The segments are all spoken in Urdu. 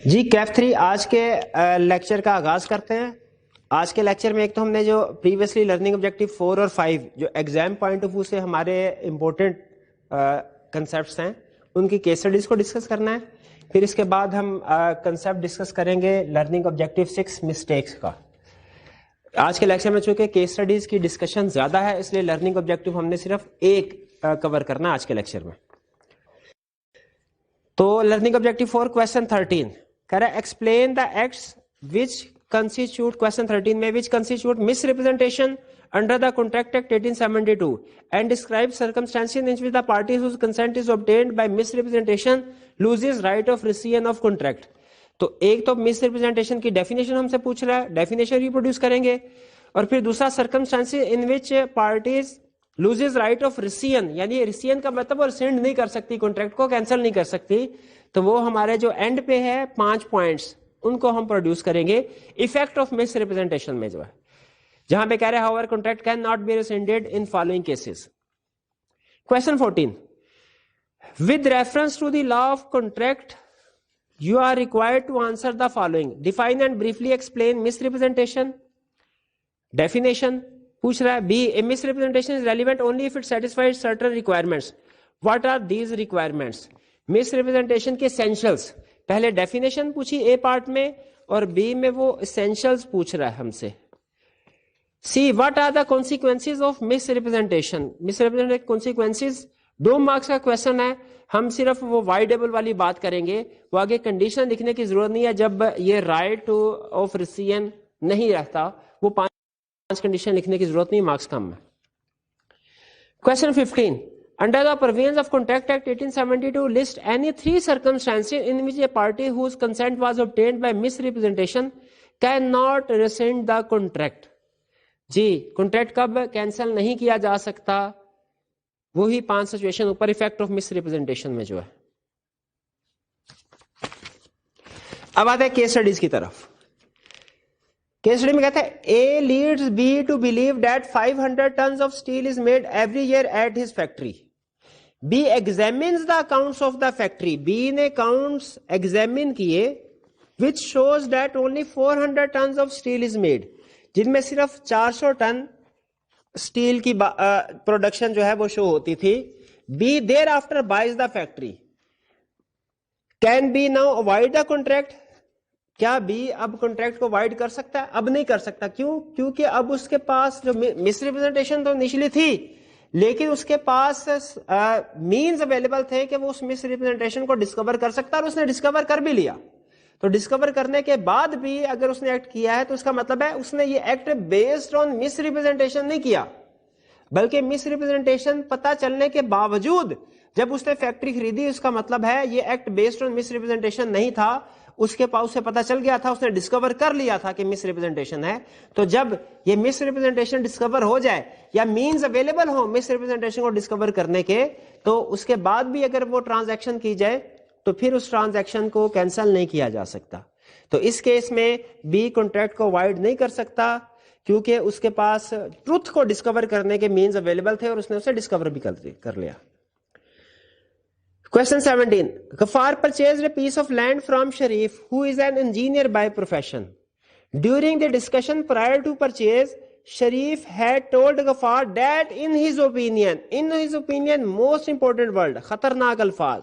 جی کیف 3 آج کے لیکچر کا آغاز کرتے ہیں. آج کے لیکچر میں ایک تو ہم نے جو پریویسلی لرننگ آبجیکٹیو 4 اور 5 جو ایگزام پوائنٹ آف ویو سے ہمارے امپورٹنٹ کنسیپٹس ہیں ان کی کیس اسٹڈیز کو ڈسکس کرنا ہے. پھر اس کے بعد ہم کنسیپٹ ڈسکس کریں گے لرننگ آبجیکٹیو 6 مسٹیکس کا. آج کے لیکچر میں چونکہ کیس اسٹڈیز کی ڈسکشن زیادہ ہے اس لیے لرننگ آبجیکٹیو ہم نے صرف ایک کور کرنا ہے آج کے لیکچر میں. تو لرننگ آبجیکٹیو 4 کویسچن 13 کہہ رہا ہے explain the acts which constitute question 13 میں which constitute misrepresentation under the contract act 1872 and describe circumstances in which the party whose consent is obtained by misrepresentation loses right of rescission of contract. تو ایک تو مس ریپرزینٹیشن کی ڈیفینیشن ہم سے پوچھ رہا ہے, ڈیفینیشن ریپروڈیوس کریں گے. اور پھر دوسرا circumstances in which parties loses right of rescission, یعنی rescission کا مطلب وہ ریسینڈ نہیں کر سکتی, کانٹریکٹ کو کینسل نہیں کر سکتی. تو وہ ہمارے جو اینڈ پہ ہے 5 پوائنٹس ان کو ہم پروڈیوس کریں گے ایفیکٹ آف مس ریپرزینٹیشن میں جو ہے, جہاں پہ کہہ رہے ہیں however contract can not be rescinded in following cases. Question 14. With reference to the law of contract, you are required to answer the following. Define and briefly explain misrepresentation. Definition پوچھ رہا ہے. B. A misrepresentation is relevant only if it satisfies certain requirements. What are these requirements? Misrepresentation کے essentials. پہلے definition پوچھی A پارٹ میں اور B میں وہ essentials پوچھ رہا ہے ہم سے. C. What are the consequences of misrepresentation? Misrepresentation consequences 2 marks کا کویشچن ہے. ہم صرف وہ وائڈیبل والی بات کریں گے, وہ آگے کنڈیشن لکھنے کی ضرورت نہیں ہے. جب یہ رائٹ آف ریسیژن نہیں رہتا وہ 5 کنڈیشن لکھنے کی ضرورت نہیں, مارکس کم ہے. Question 15. Under the provisions of Contract Act 1872 list any 3 circumstances in which a party whose consent was obtained by misrepresentation cannot rescind the contract. جی کانٹریکٹ کب کینسل نہیں کیا جا سکتا, وہی 5 سچویشن اوپر ایفیکٹ آف مس ریپرزینٹیشن میں جو ہے. اب آتے ہیں کیس اسٹڈیز کی طرف. کیس اسٹڈی میں کہتا ہے A leads B to believe that 500 tons of steel is made every year at his factory. B examines the accounts of the factory. B نے accounts examine کیے which shows that only 400 tons of steel is made, جن میں صرف 400 ٹن اسٹیل کی پروڈکشن جو ہے وہ شو ہوتی تھی. B thereafter buys the factory. Can B now avoid the contract? کیا B اب کانٹریکٹ کو وائڈ کر سکتا ہے؟ اب نہیں کر سکتا. کیوں؟ کیونکہ اب اس کے پاس جو مس ریپرزینٹیشن تو انیشلی تھی لیکن اس کے پاس مینز اویلیبل تھے کہ وہ اس مس ریپرزینٹیشن کو ڈسکور کر سکتا ہے, اور اس نے ڈسکور کر بھی لیا. تو ڈسکور کرنے کے بعد بھی اگر اس نے ایکٹ کیا ہے تو اس کا مطلب ہے اس نے یہ act based on miss representation نہیں کیا, بلکہ مس ریپرزینٹیشن پتا چلنے کے باوجود جب اس نے فیکٹری خریدی, اس کا مطلب ہے یہ act based on miss representation نہیں تھا. اس کے پاس اسے پتا چل گیا تھا, اس نے ڈسکور کر لیا تھا کہ مس ریپرزینٹیشن ہے. تو جب یہ مس ریپرزینٹیشن ڈسکور ہو جائے یا مینز اویلیبل ہو مس ریپرزینٹیشن کو ڈسکور کرنے کے, تو اس کے بعد بھی اگر وہ ٹرانزیکشن کی جائے تو پھر اس ٹرانزیکشن کو کینسل نہیں کیا جا سکتا. تو اس کیس میں بی کانٹریکٹ کو وائڈ نہیں کر سکتا کیونکہ اس کے پاس ٹروتھ کو ڈسکور کرنے کے مینز اویلیبل تھے اور اس نے اسے ڈسکور بھی کر لیا. Question 17. Ghaffar purchased a piece of land from Sharif, who is an engineer by profession. During the discussion prior to purchase, Sharif had told Ghaffar that in his opinion, most important word, khatarnak alfaz,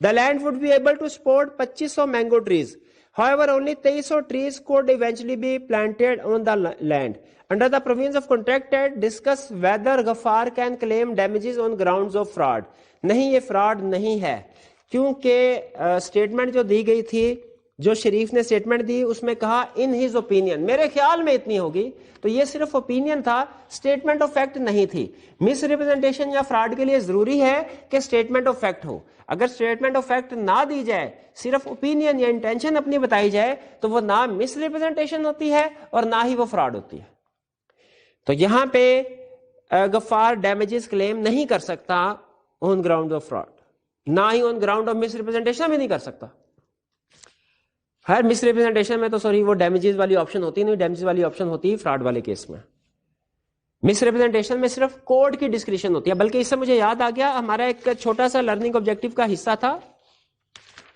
The land would be able to support 2500 mango trees. However, only 2300 trees could eventually be planted on the land. Under the provisions of Contract Act, discuss whether Ghaffar can claim damages on grounds of fraud. نہیں, یہ فراڈ نہیں ہے کیونکہ اسٹیٹمنٹ جو دی گئی تھی, جو شریف نے اسٹیٹمنٹ دی اس میں کہا ان ہز اوپینین, میرے خیال میں اتنی ہوگی. تو یہ صرف اوپینین تھا, اسٹیٹمنٹ آف فیکٹ نہیں تھی. مس ریپرزینٹیشن یا فراڈ کے لیے ضروری ہے کہ اسٹیٹمنٹ آف فیکٹ ہو. اگر اسٹیٹمنٹ آف فیکٹ نہ دی جائے, صرف اوپینین یا انٹینشن اپنی بتائی جائے, تو وہ نہ مس ریپرزینٹیشن ہوتی ہے اور نہ ہی وہ فراڈ ہوتی ہے. تو یہاں پہ غفار ڈیمیجز کلیم نہیں کر سکتا آن گراؤنڈ آف فراڈ, نہ ہی on ground of misrepresentation بھی نہیں کر سکتا. ہر مس ریپرزینٹیشن میں تو سوری وہ ڈیمیجز والی آپشن ہوتی نہیں, ڈیمیجز والی آپشن ہوتی ہے فراڈ والے کیس میں. مس ریپرزینٹیشن میں صرف کوڈ کی ڈسکریشن ہوتی ہے. بلکہ اس سے مجھے یاد آ گیا, ہمارا ایک چھوٹا سا لرننگ آبجیکٹیو کا حصہ تھا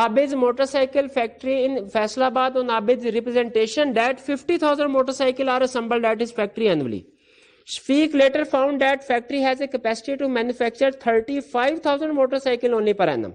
Abid's motorcycle factory in Faisalabad on Abid's representation that 50,000 motorcycles are assembled at his factory annually. Shafiq later found that factory has a capacity to manufacture 35,000 motorcycles only per annum.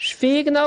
Shafiq now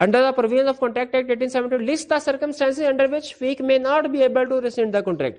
Under the provisions of Contract Act 1872, list the circumstances under which Shafiq may not be able to rescind the contract.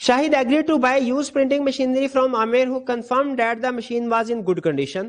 Shahid agreed to buy used printing machinery from Amir, who confirmed that the machine was in good condition.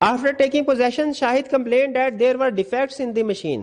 After taking possession, Shahid complained that there were defects in the machine.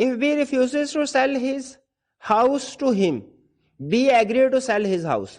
If B refuses to sell his house to him, B agreed to sell his house.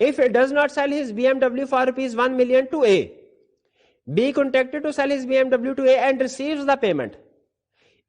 if it does not sell his BMW for rupees 1 million to A. B contracted to sell his BMW to A and receives the payment.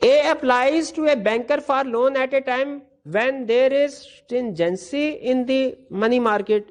A applies to a banker for loan at a time when there is stringency in the money market.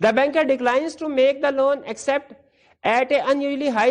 The banker declines to make the loan except at a unusually high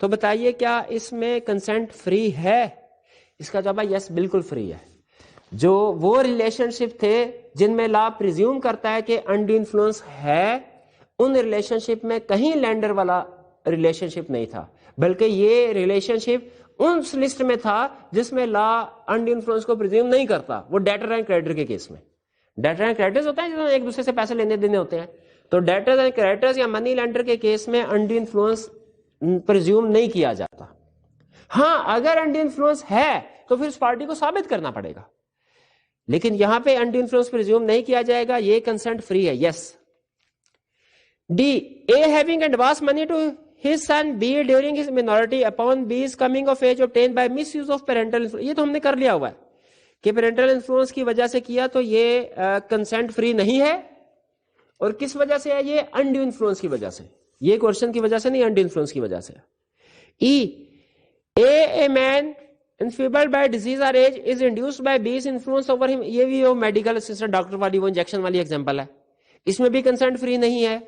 تو بتائیے کیا اس میں کنسنٹ فری ہے؟ اس کا جواب ہے یس، بالکل فری ہے. جو وہ ریلیشن شپ تھے جن میں لا پریزیوم کرتا ہے کہ انڈو انفلوئنس ہے، ان ریلیشن شپ میں کہیں لینڈر والا ریلیشن شپ نہیں تھا، بلکہ یہ ریلیشن شپ اس لسٹ میں تھا جس میں لا انڈو انفلوئنس کو پریزیوم نہیں کرتا. وہ ڈیٹر اینڈ کریڈیٹر کے کیس میں، ڈیٹر اینڈ کریڈیٹرز ہوتے ہیں جنہوں نے ایک دوسرے سے پیسے لینے دینے ہوتے ہیں، تو ڈیٹرز اینڈ کریڈیٹرز یا منی لینڈر کے کیس میں انڈو انفلوئنس پریزیوم نہیں کیا جاتا. ہاں اگر انڈو انفلوئنس ہے تو پھر اس پارٹی کو ثابت کرنا پڑے گا، لیکن یہاں پہ انڈو انفلوئنس پریزیوم نہیں کیا جائے گا، یہ کنسنٹ فری ہے. Yes. D, A having advanced money to his son B during his minority upon B's coming of age obtained by misuse of parental influence. یہ تو ہم نے کر لیا ہوا ہے کہ پیرنٹل انفلوئنس کی وجہ سے کیا تو یہ کنسنٹ فری نہیں ہے. اور کس وجہ سے ہے؟ یہ انڈو انفلوئنس کی وجہ سے، یہ کوشچن کی وجہ سے نہیں، انڈو انفلوئنس کی وجہ سے. اے مین enfeebled by disease or age is induced by B's influence over him. یہ بھی وہ میڈیکل اسسٹنٹ ڈاکٹر والی، وہ انجیکشن والی ایگزامپل ہے، اس میں بھی کنسنٹ فری نہیں ہے.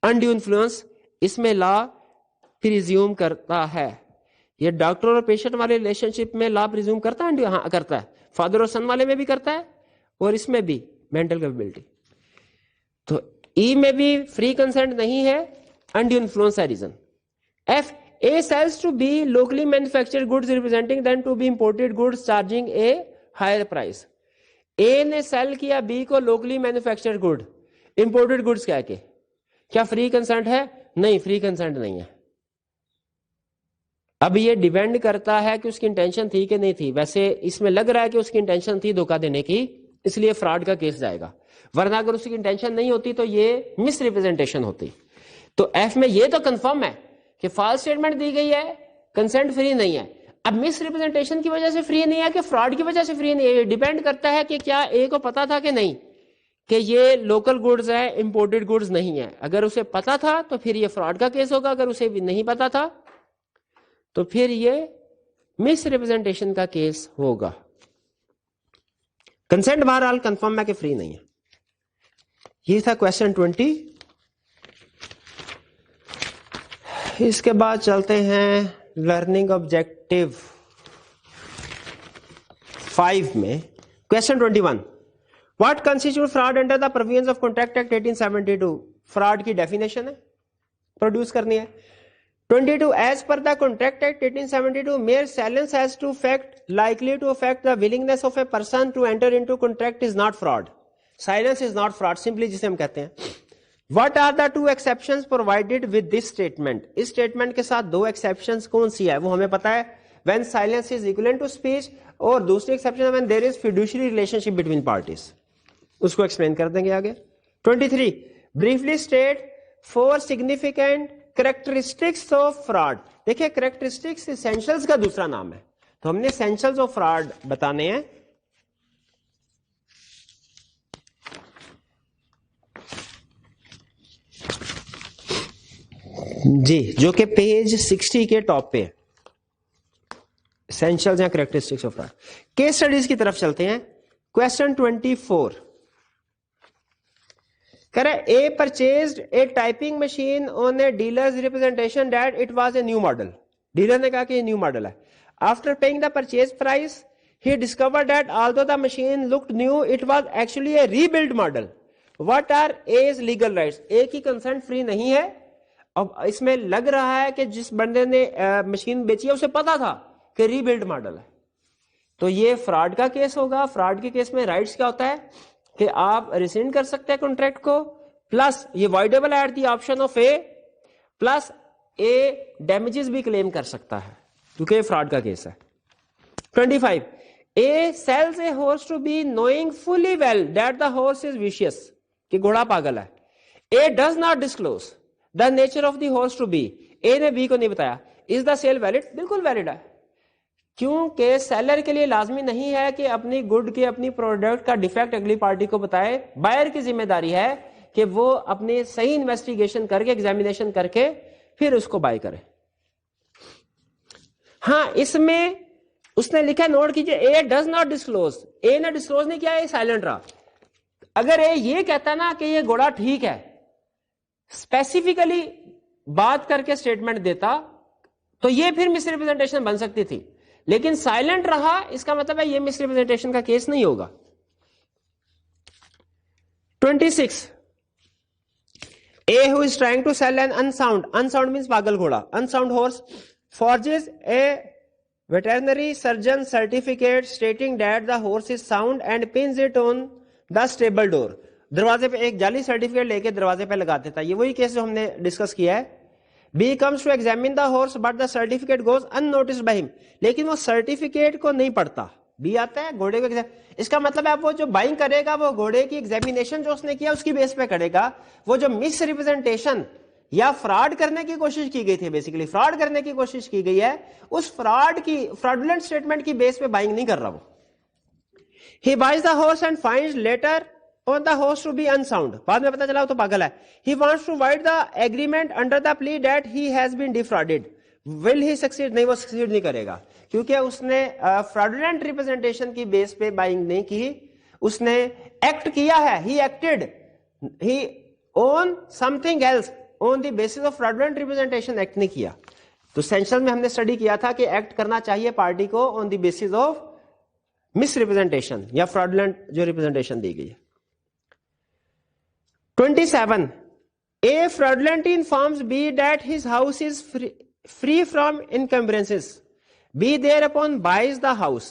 انڈو انفلوئنس اس میں لا پریزیوم کرتا ہے. یہ ڈاکٹر اور پیشنٹ والے ریلیشن شپ میں لا پریزیوم کرتا ہے، ہاں کرتا ہے. فادر اور سن والے میں بھی کرتا ہے، اور اس میں بھی مینٹل کیپیبلٹی. تو ای میں بھی فری کنسنٹ نہیں ہے، انڈو انفلوئنس ہے reason. F, A sells to B locally manufactured goods representing them to be imported goods charging a higher price. A نے سیل کیا بی کو locally manufactured good imported goods کہہ کے، کیا فری کنسنٹ ہے؟ نہیں، فری کنسنٹ نہیں ہے. اب یہ ڈیپینڈ کرتا ہے کہ اس کی انٹینشن تھی کہ نہیں تھی. ویسے اس میں لگ رہا ہے کہ اس کی انٹینشن تھی دھوکہ دینے کی، اس لیے فراڈ کا کیس جائے گا، ورنہ اگر اس کی انٹینشن نہیں ہوتی تو یہ مس ریپرزینٹیشن ہوتی. تو ایف میں یہ تو کنفرم ہے کہ فالس اسٹیٹمنٹ دی گئی ہے، کنسنٹ فری نہیں ہے. اب مس ریپرزینٹیشن کی وجہ سے فری نہیں ہے کہ فراڈ کی وجہ سے فری نہیں ہے، یہ ڈیپینڈ کرتا ہے کہ کیا اے کو پتا تھا کہ نہیں کہ یہ لوکل گڈز ہے، امپورٹڈ گڈز نہیں ہے. اگر اسے پتا تھا تو پھر یہ فراڈ کا کیس ہوگا، اگر اسے بھی نہیں پتا تھا تو پھر یہ مس ریپرزینٹیشن کا کیس ہوگا. کنسنٹ بہرحال کنفرم ہے کہ فری نہیں ہے. یہ تھا کوشچن 20. اس کے بعد چلتے ہیں لرننگ آبجیکٹو 5 میں. Question 21. What constitutes fraud under the provisions of Contract Act 1872? Fraud کی ڈیفینیشن ہے، پروڈیوس کرنی ہے. 22. As per the Contract Act 1872, mere silence as to fact likely to affect the willingness of a person to enter into contract is not fraud. Silence is not fraud, simply جسے ہم کہتے ہیں. What are the two exceptions provided with this statement? Us statement کے ساتھ دو exceptions کون سی ہے وہ ہمیں پتا ہے. When silence is equivalent to speech، اور دوسری exception when there is fiduciary relationship between parties. اس کو ایکسپلین کر دیں گے آگے. 23. Briefly state 4 significant characteristics of fraud. دیکھیں characteristics essentials کا دوسرا نام ہے، تو ہم نے essentials of fraud بتانے ہیں. جی، جو کہ پیج 60 کے ٹاپ پہ essentials یا characteristics of fraud. Case studies کی طرف چلتے ہیں. Question 24. A purchased a typing machine on a dealer's representation that it was a new model. Dealer نے کہا کہ یہ new model ہے. After paying the purchase price, he discovered that although the machine looked new, it was actually a rebuilt model. What are A's legal rights? A کی consent free نہیں ہے. اب اس میں لگ رہا ہے کہ جس بندے نے مشین بیچی ہے اسے پتا تھا کہ ری بلڈ ماڈل ہے، تو یہ فراڈ کا کیس ہوگا. فراڈ کے کیس میں رائٹس کیا ہوتا ہے کہ آپ ریسینڈ کر سکتے ہیں کانٹریکٹ کو، پلس یہ voidable at the option of A, plus A damages بھی کلیم کر سکتا ہے کیونکہ یہ فراڈ کا کیس ہے. 25. A sells a horse to B knowing fully well that the horse is vicious, کہ گھوڑا پاگل ہے. A does not disclose the nature of the horse to B. A نے بی کو نہیں بتایا. Is the sale valid? بالکل ویلڈ ہے، کیونکہ سیلر کے لیے لازمی نہیں ہے کہ اپنی گڈ کے اپنی پروڈکٹ کا ڈیفیکٹ اگلی پارٹی کو بتائے. بائر کی ذمہ داری ہے کہ وہ اپنی صحیح انویسٹیگیشن کر کے ایگزامینیشن کر کے پھر اس کو بائی کرے. ہاں اس میں اس نے لکھا، نوٹ کیجئے، اے ڈز ناٹ ڈسکلوز. اے نے ڈسکلوز نہیں کیا، اے سائلنٹ رہا. اگر اے یہ کہتا نا کہ یہ گھوڑا ٹھیک ہے، اسپیسیفکلی بات کر کے اسٹیٹمنٹ دیتا، تو یہ پھر مس ریپرزینٹیشن بن سکتی تھی, لیکن سائلنٹ رہا, اس کا مطلب ہے یہ مس ریپرزینٹیشن کا کیس نہیں ہوگا. 26. A who is trying to sell an unsound means pagal ghoda, unsound horse, forges a veterinary surgeon certificate stating that the horse is sound and pins it on the stable door. دروازے پہ ایک جعلی سرٹیفکیٹ لے کے دروازے پہ لگا دیتا. یہ وہی کیس جو ہم نے ڈسکس کیا ہے. B comes to examine the horse but the certificate goes unnoticed by him. لیکن وہ سرٹیفکیٹ کو نہیں پڑھتا. B آتا ہے گھوڑے کو, اس کا مطلب ہے وہ جو بائنگ کرے گا وہ گھوڑے کی ایگزامینیشن جو اس نے کیا اس کی بیس پہ کرے گا. وہ جو مس ریپرزینٹیشن یا فراڈ کرنے کی کوشش کی گئی تھی, بیسیکلی فراڈ کرنے کی کوشش کی گئی ہے, اس فراڈولنٹ اسٹیٹمنٹ کی بیس پہ بائنگ نہیں کر رہا وہ. He buys the horse and finds later on the horse to be unsound. بعد میں پتا چلا وہ تو پاگل ہے. He wants to void the agreement under the plea that he has been defrauded. Will he succeed? نہیں, وہ succeed نہیں کرے گا, کیونکہ اس نے fraudulent representation کی بیس پہ بائنگ نہیں کی, اس نے ایکٹ کیا ہے. He acted, he on something else on the basis of fraudulent representation. Act نہیں کیا. تو essential میں ہم نے اسٹڈی کیا تھا کہ ایکٹ کرنا چاہیے پارٹی کو on the basis of miss representation یا fraudulent جو ریپرزینٹیشن دی گئی ہے. 27. A fraudulently informs B that his house is free from encumbrances. B thereupon buys the house.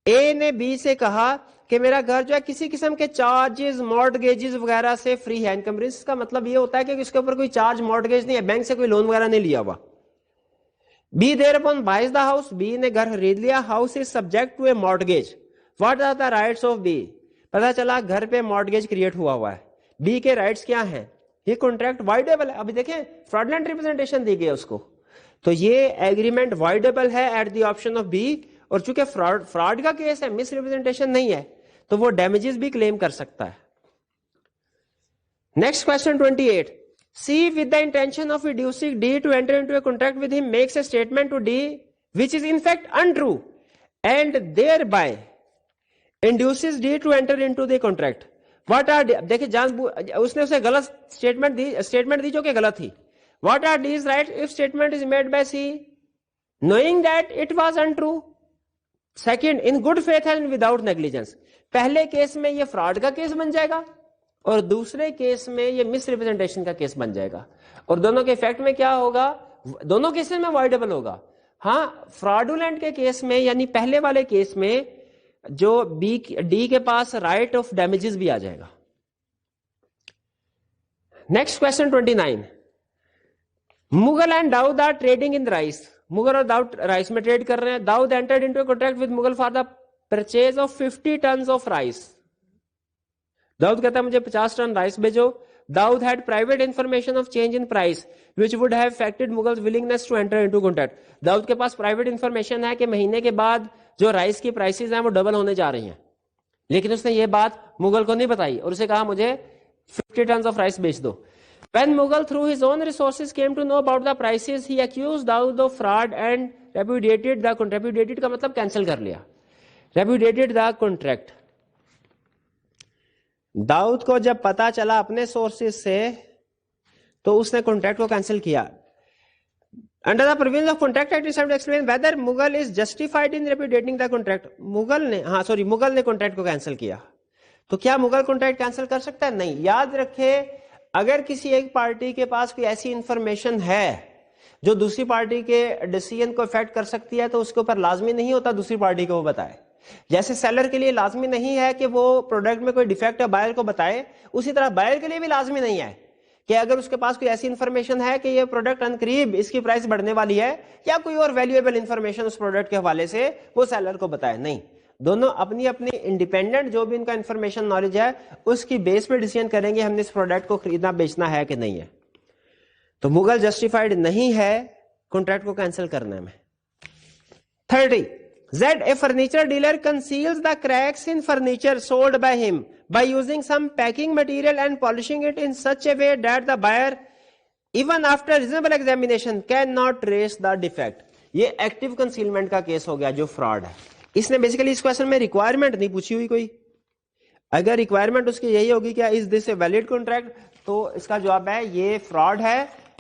A نے B سے کہا کہ میرا گھر جو ہے کسی قسم کے چارجز مارٹگیجز وغیرہ سے فری ہے. انکمبرنس کا مطلب یہ ہوتا ہے کہ اس کے اوپر کوئی چارج مارٹگیج نہیں ہے, بینک سے کوئی لون وغیرہ نہیں لیا ہوا. B thereupon buys the house. B نے گھر خرید لیا. House is subject to a mortgage. What are the rights of B? پتا چلا گھر پہ مارٹگیج کریٹ ہوا ہے. B کے رائٹس کیا ہیں؟ یہ کانٹریکٹ وائڈیبل ہے. ابھی دیکھیں fraudulent representation دی گئی اس کو, تو یہ ایگریمنٹ وائڈیبل ہے at the option of B. اور چونکہ فراڈ کا کیس ہے, مس ریپرزینٹیشن نہیں ہے, تو وہ ڈیمیجز بھی کلیم کر سکتا ہے. Next question 28. C with the intention of inducing D to enter into a contract with him makes a statement to D which is in fact untrue and thereby induces D to enter into the contract. What are دیکھیں اس نے اسے غلط اسٹیٹمنٹ دی جو کہ غلط تھی. What are D's rights if statement is made by C knowing that it was untrue? Second, in good faith and without negligence. پہلے کیس میں یہ فراڈ کا کیس بن جائے گا اور دوسرے کیس میں یہ مس ریپرزینٹیشن کا کیس بن جائے گا. اور دونوں کے افیکٹ میں کیا ہوگا؟ دونوں کیسز میں وائڈیبل ہوگا. ہاں, فراڈولنٹ کے کیس میں یعنی پہلے والے کیس میں جو ڈی کے پاس رائٹ آف ڈیمیجز بھی آ جائے گا. Next question 29. Mughal and Dawood are trading in rice. Mughal اور داؤد رائس میں ٹریڈ کر رہے ہیں. Dawood entered into a contract with Mughal for the purchase of 50 tons of rice. Dawood کہتا ہے مجھے 50 ٹن رائس بھیجو. داؤد had private information of change in price which would have affected Mughals willingness to enter into contract. داؤد کے پاس پرائیویٹ انفارمیشن ہے کہ مہینے کے بعد جو رائس کی پرائسز ہیں وہ ڈبل ہونے جا رہی ہیں, لیکن اس نے یہ بات مغل کو نہیں بتائی اور اسے کہا مجھے 50 tons of rice batch do. When Mughal through his own resources came to know about the prices, he accused Daud of fraud and repudiated the contract. Repudiated کا مطلب کینسل کر لیا. Repudiated the contract. داؤد کو جب پتا چلا اپنے سورسز سے تو اس نے کانٹریکٹ کو کینسل کیا. Under the provisions of Contract Act, it is to explain whether Mughal is justified in repudiating the contract. Mughal نے کانٹریکٹ کو کینسل کیا. تو کیا مغل کانٹریکٹ کینسل کر سکتا ہے؟ نہیں. یاد رکھے اگر کسی ایک پارٹی کے پاس کوئی ایسی انفارمیشن ہے جو دوسری پارٹی کے ڈیسیژن کو افیکٹ کر سکتی ہے تو اس کے اوپر لازمی نہیں ہوتا دوسری پارٹی کو وہ بتائے. جیسے سیلر کے لیے لازمی نہیں ہے کہ وہ پروڈکٹ میں کوئی ڈیفیکٹ ہے بائر کو بتائے, اسی طرح بائر کے لیے بھی لازمی نہیں ہے کہ اگر اس کے پاس کوئی ایسی انفارمیشن ہے کہ یہ پروڈکٹ عنقریب اس کی پرائس بڑھنے والی ہے یا کوئی اور ویلیویبل انفارمیشن اس پروڈکٹ کے حوالے سے وہ سیلر کو بتائے. نہیں, دونوں اپنی اپنی انڈیپینڈنٹ جو بھی ان کا انفارمیشن نالج ہے اس کی بیس پہ ڈیسیژن کریں گے ہم نے اس پروڈکٹ کو خریدنا بیچنا ہے کہ نہیں ہے. تو مغل جسٹیفائڈ نہیں ہے کانٹریکٹ کو کینسل کرنے میں. 30. Z, a furniture dealer, conceals the cracks in furniture sold by him by using some packing material and polishing it in such a way that the buyer, even after reasonable examination, cannot trace the defect. یہ ایکٹیو کنسیلمنٹ کا کیس ہو گیا جو فراڈ ہے. اس نے بیسیکلی اس کویسچن میں ریکوائرمنٹ نہیں پوچھی ہوئی کوئی. اگر ریکوائرمنٹ اس کی یہی ہوگی کہ از دس اے ویلڈ کانٹریکٹ تو اس کا جواب ہے یہ فراڈ ہے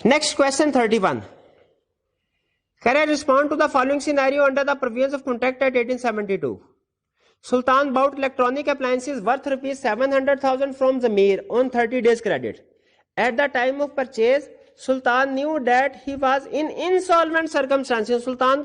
Next question 31. Can I respond to the following scenario under the provisions of contract at 1872? Sultan bought electronic appliances worth rupees 700,000 from Zamir on 30 days credit. At the time of purchase, Sultan knew that he was in insolvent circumstances. Sultan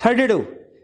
32.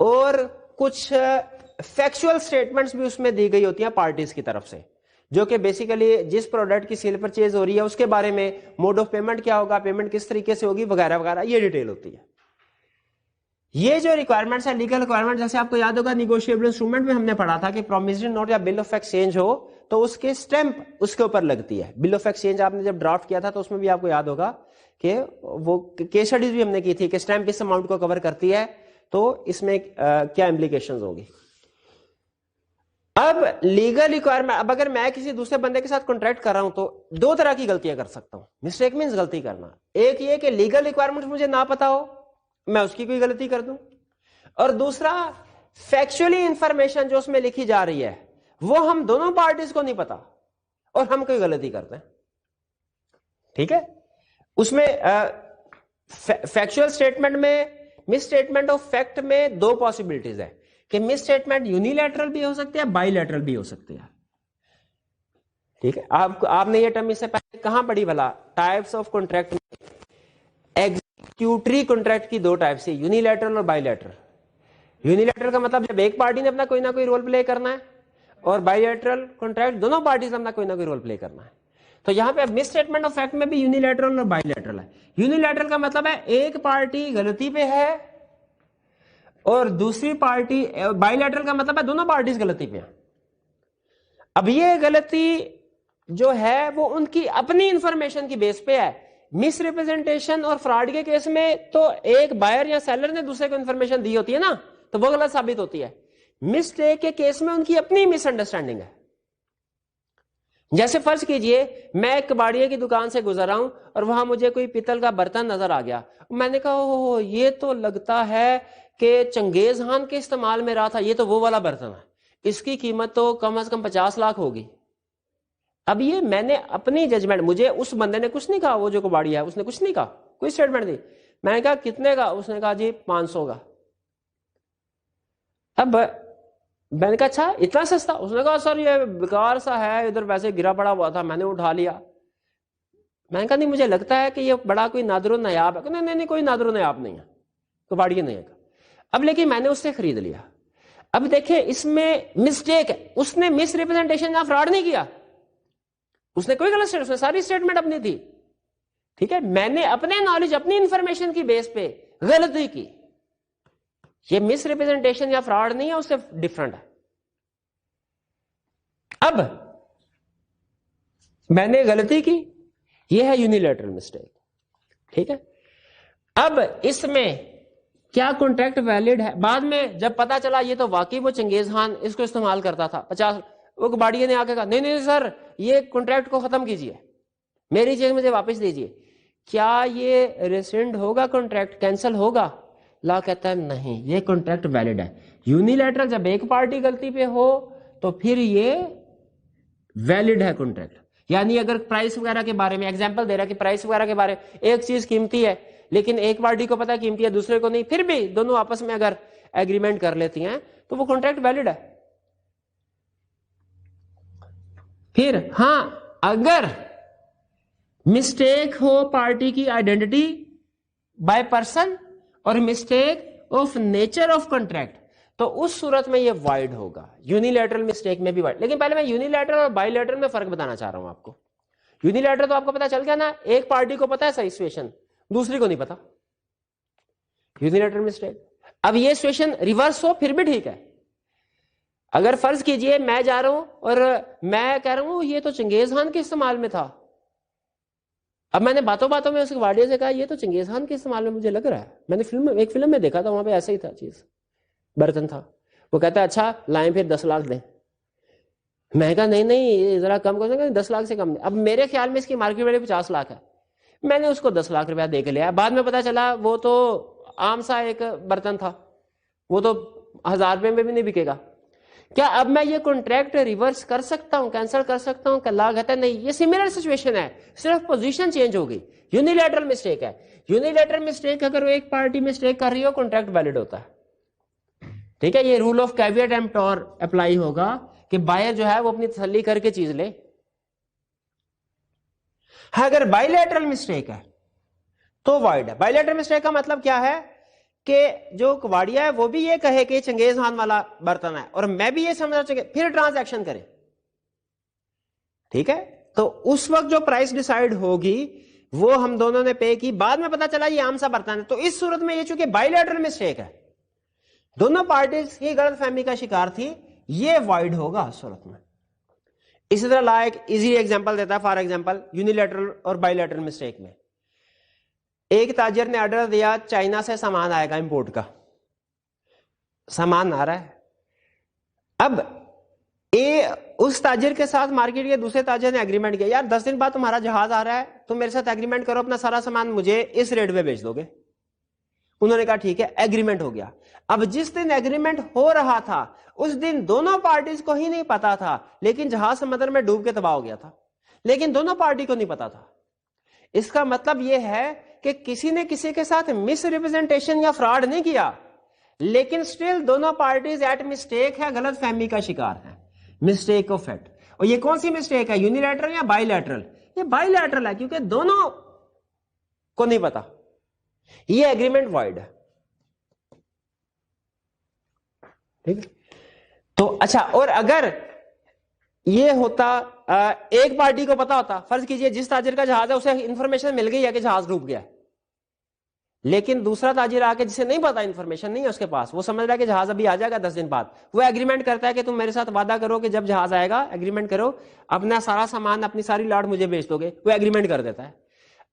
اور کچھ فیکچوئل سٹیٹمنٹس بھی اس میں دی گئی ہوتی ہیں پارٹیز کی طرف سے, جو کہ بیسیکلی جس پروڈکٹ کی سیل پرچیز ہو رہی ہے اس کے بارے میں, موڈ آف پیمنٹ کیا ہوگا, پیمنٹ کس طریقے سے ہوگی, وغیرہ وغیرہ, یہ ڈیٹیل ہوتی ہے. یہ جو ریکوائرمنٹس ہے لیگل ریکوائرمنٹ, جیسے آپ کو یاد ہوگا نیگوشیبل انسٹرومنٹ میں ہم نے پڑھا تھا کہ پرومسری نوٹ یا بل آف ایکسچینج ہو تو اس کے اسٹیمپ اس کے اوپر لگتی ہے. بل آف ایکسچینج آپ نے جب ڈرافٹ کیا تھا تو اس میں بھی آپ کو یاد ہوگا کہ وہ کیس اسٹڈیز بھی ہم نے کی تھی کہ اسٹیمپ اس اماؤنٹ کو کور کرتی ہے, تو اس میں کیا امپلیکیشنز ہوگی. اب لیگل ریکوائرمنٹ, اب اگر میں کسی دوسرے بندے کے ساتھ کانٹریکٹ کر رہا ہوں تو دو طرح کی غلطیاں کر سکتا ہوں. مسٹیک مینس غلطی کرنا. ایک یہ کہ لیگل ریکوائرمنٹ مجھے نہ پتا ہو, میں اس کی کوئی غلطی کر دوں, اور دوسرا فیکچولی انفارمیشن جو اس میں لکھی جا رہی ہے وہ ہم دونوں پارٹیز کو نہیں پتا اور ہم کوئی غلطی کرتے ہیں. ٹھیک ہے, اس میں فیکچوئل اسٹیٹمنٹ میں مس اسٹیٹمنٹ آف فیکٹ میں دو پاسبلٹیز ہے کہ مس اسٹیٹمنٹ یونیلیٹرل بھی ہو سکتے ہیں, بائی لیٹرل بھی ہو سکتے ہیں. ٹھیک ہے, آپ نے یہ ٹرم اس سے پہلے کہاں پڑھی بھلا؟ ٹائپس آف کانٹریکٹ میں ایگزیکیوٹری کانٹریکٹ کی دو ٹائپس ہیں, یونیلیٹرل اور بائی لیٹرل. یونیلیٹرل کا مطلب جب ایک پارٹی نے اپنا کوئی نہ کوئی رول پلے کرنا ہے, اور بائی لیٹرل کانٹریکٹ دونوں پارٹیز نے اپنا کوئی نہ کوئی رول پلے کرنا ہے. تو یہاں پہ مس اسٹیٹمنٹ آف فیکٹ میں بھی یونیلیٹرل اور بائی لیٹرل ہے. یونیلیٹرل کا مطلب ہے ایک پارٹی غلطی پہ ہے اور دوسری پارٹی, بائی لیٹرل کا مطلب ہے دونوں پارٹیز غلطی پہ ہیں. اب یہ غلطی جو ہے وہ ان کی اپنی انفارمیشن کی بیس پہ ہے. مس ریپرزینٹیشن اور فراڈ کے کیس میں تو ایک بائر یا سیلر نے دوسرے کو انفارمیشن دی ہوتی ہے نا, تو وہ غلط ثابت ہوتی ہے. مسٹیک کے کیس میں ان کی اپنی مس انڈرسٹینڈنگ ہے. جیسے فرض کیجئے میں ایک کباڑیے کی دکان سے گزر رہا ہوں اور وہاں مجھے کوئی پیتل کا برتن نظر آ گیا, میں نے کہا یہ تو لگتا ہے کہ چنگیز خان کے استعمال میں رہا تھا, یہ تو وہ والا برتن ہے, اس کی قیمت تو کم از کم 50 لاکھ ہوگی. اب یہ میں نے اپنی ججمنٹ, مجھے اس بندے نے کچھ نہیں کہا, وہ جو کباڑی ہے اس نے کچھ نہیں کہا, کوئی اسٹیٹمنٹ دی. میں نے کہا کتنے کا؟ اس نے کہا جی 500 کا. اب میں نے کہا اچھا اتنا سستا؟ اس نے کہا سر یہ بیکار سا ہے, ادھر ویسے گرا پڑا ہوا تھا, میں نے اٹھا لیا. میں نے کہا نہیں مجھے لگتا ہے کہ یہ بڑا کوئی نادر و نیاب ہے. نہیں کوئی نادر و نیاب نہیں ہے, کباڑی نہیں ہے. اب لیکن میں نے اس سے خرید لیا. اب دیکھیں اس میں مسٹیک ہے, اس نے مس ریپرزینٹیشن یا فراڈ نہیں کیا, اس نے کوئی غلط, اس نے ساری اسٹیٹمنٹ اپنی تھی. ٹھیک ہے, میں نے اپنے نالج اپنی انفارمیشن کی بیس پہ غلطی کی. یہ مس ریپرزینٹیشن یا فراڈ نہیں ہے, اس سے ڈفرنٹ ہے. اب میں نے غلطی کی, یہ ہے یونیلیٹرل مسٹیک. ٹھیک ہے, اب اس میں کیا کانٹریکٹ ویلڈ ہے؟ بعد میں جب پتا چلا یہ تو واقعی وہ چنگیز خان اس کو استعمال کرتا تھا 50, وہ کباڑیے نے آ کے کہا نہیں سر یہ کانٹریکٹ کو ختم کیجئے, میری چیز مجھے واپس دیجئے. کیا یہ ریسنڈ ہوگا؟ کانٹریکٹ کینسل ہوگا؟ لا کہتا ہے نہیں, یہ کانٹریکٹ ویلڈ ہے. یونیلیٹرل جب ایک پارٹی غلطی پہ ہو تو پھر یہ ویلڈ ہے کانٹریکٹ. یعنی اگر پرائس وغیرہ کے بارے میں ایگزامپل دے رہا ہے کہ پرائس وغیرہ کے بارے میں ایک چیز قیمتی ہے لیکن ایک پارٹی کو پتا قیمتی ہے دوسرے کو نہیں, پھر بھی دونوں آپس میں اگر ایگریمنٹ کر لیتی ہیں تو وہ کانٹریکٹ ویلڈ ہے. پھر ہاں اگر مسٹیک ہو پارٹی کی آئیڈینٹی بائی پرسن اور mistake of nature of contract تو اس صورت میں یہ وائڈ ہوگا. یونیلیٹرل مسٹیک میں بھی وائڈ. لیکن پہلے میں یونیلیٹرل اور بائی لیٹرل میں فرق بتانا چاہ رہا ہوں آپ کو. یونیلیٹرل تو آپ کو پتا چل گیا نا, ایک پارٹی کو پتا ہے صحیح سچویشن, دوسری کو نہیں پتا, یونیلیٹرل مسٹیک. اب یہ سچویشن ریورس ہو پھر بھی ٹھیک ہے. اگر فرض کیجئے میں جا رہا ہوں اور میں کہہ رہا ہوں یہ تو چنگیز خان کے استعمال میں تھا, اب میں نے باتوں باتوں میں اس کباڑیے سے کہا یہ تو چنگیز خان کے استعمال میں مجھے لگ رہا ہے, میں نے ایک فلم میں دیکھا تھا, وہاں پہ ایسا ہی تھا, چیز برتن تھا. وہ کہتا ہے اچھا لائیں پھر 10 لاکھ دیں. میں کہا نہیں ذرا کم کر دیں, 10 لاکھ سے کم. اب میرے خیال میں اس کی مارکیٹ ویلیو 50 لاکھ ہے. میں نے اس کو 10 لاکھ روپیہ دے کے لیا. بعد میں پتا چلا وہ تو عام سا ایک برتن تھا, وہ تو 1000 روپے میں بھی نہیں بکے گا. کیا اب میں یہ کانٹریکٹ ریورس کر سکتا ہوں, کینسل کر سکتا ہوں؟ کہ اللہ کہتا ہے نہیں, یہ سملر سچویشن ہے, صرف پوزیشن چینج ہوگی. یونیلیٹرل مسٹیک ہے. یونیلیٹرل مسٹیک اگر وہ ایک پارٹی مسٹیک کر رہی ہو کانٹریکٹ ویلڈ ہوتا ہے. ٹھیک ہے, یہ رول آف کیویٹ ایمپٹور اپلائی ہوگا کہ بائر جو ہے وہ اپنی تسلی کر کے چیز لے. اگر بائی لیٹرل مسٹیک ہے تو وائڈ ہے. بائی لیٹرل مسٹیک کا مطلب کیا ہے کہ جو کواڑیا ہے وہ بھی یہ کہے کہ چنگیز خان والا برتن ہے اور میں بھی یہ سمجھا پھر ٹرانزیکشن کریں, ٹھیک ہے, تو اس وقت جو پرائس ڈیسائیڈ ہوگی وہ ہم دونوں نے پے کی, بعد میں پتا چلا یہ عام سا برتن ہے, تو اس صورت میں یہ چونکہ بائی لیٹرل مسٹیک ہے, دونوں پارٹیز کی غلط فہمی کا شکار تھی, یہ وائڈ ہوگا اس صورت میں. اسی طرح لا ایک ایزی ایگزامپل دیتا ہے, فار ایگزامپل یونیلیٹرل اور بائی لیٹرل مسٹیک میں ایک تاجر نے آرڈر دیا چائنا سے سامان آئے گا امپورٹ کا, سامان آ رہا ہے, اب اس تاجر کے ساتھ مارکیٹ کے دوسرے تاجر نے ایگریمنٹ کیا, یار 10 دن بعد تمہارا جہاز آ رہا ہے, تم میرے ساتھ ایگریمنٹ کرو, اپنا سارا سامان مجھے اس ریٹ پہ بیچ دو گے. انہوں نے کہا ٹھیک ہے, ایگریمنٹ ہو گیا. اب جس دن ایگریمنٹ ہو رہا تھا اس دن دونوں پارٹیز کو ہی نہیں پتا تھا, لیکن جہاز سمندر میں ڈوب کے تباہ ہو گیا تھا, لیکن دونوں پارٹی کو نہیں پتا تھا. اس کا مطلب یہ ہے کہ کسی نے کسی کے ساتھ مس ریپرزینٹیشن یا فراڈ نہیں کیا, لیکن سٹل دونوں پارٹیز ایٹ مسٹیک ہے, غلط فہمی کا شکار ہے, مسٹیک آف فیکٹ. اور یہ کون سی مسٹیک ہے, یونیلیٹرل یا بائی لیٹرل؟ یہ بائی لیٹرل ہے کیونکہ دونوں کو نہیں پتا, یہ ایگریمنٹ وائڈ ہے, ٹھیک ہے. تو اچھا, اور اگر یہ ہوتا ایک پارٹی کو پتا ہوتا, فرض کیجئے جس تاجر کا جہاز ہے اسے انفارمیشن مل گئی ہے کہ جہاز ڈوب گیا, لیکن دوسرا تاجر آ کے جسے نہیں پتا, انفارمیشن نہیں ہے اس کے پاس, وہ سمجھ رہا ہے کہ جہاز ابھی آ جائے گا 10 دن بعد, وہ ایگریمنٹ کرتا ہے کہ تم میرے ساتھ وعدہ کرو کہ جب جہاز آئے گا ایگریمنٹ کرو, اپنا سارا سامان اپنی ساری لاٹ مجھے بیچ دو گے, وہ ایگریمنٹ کر دیتا ہے.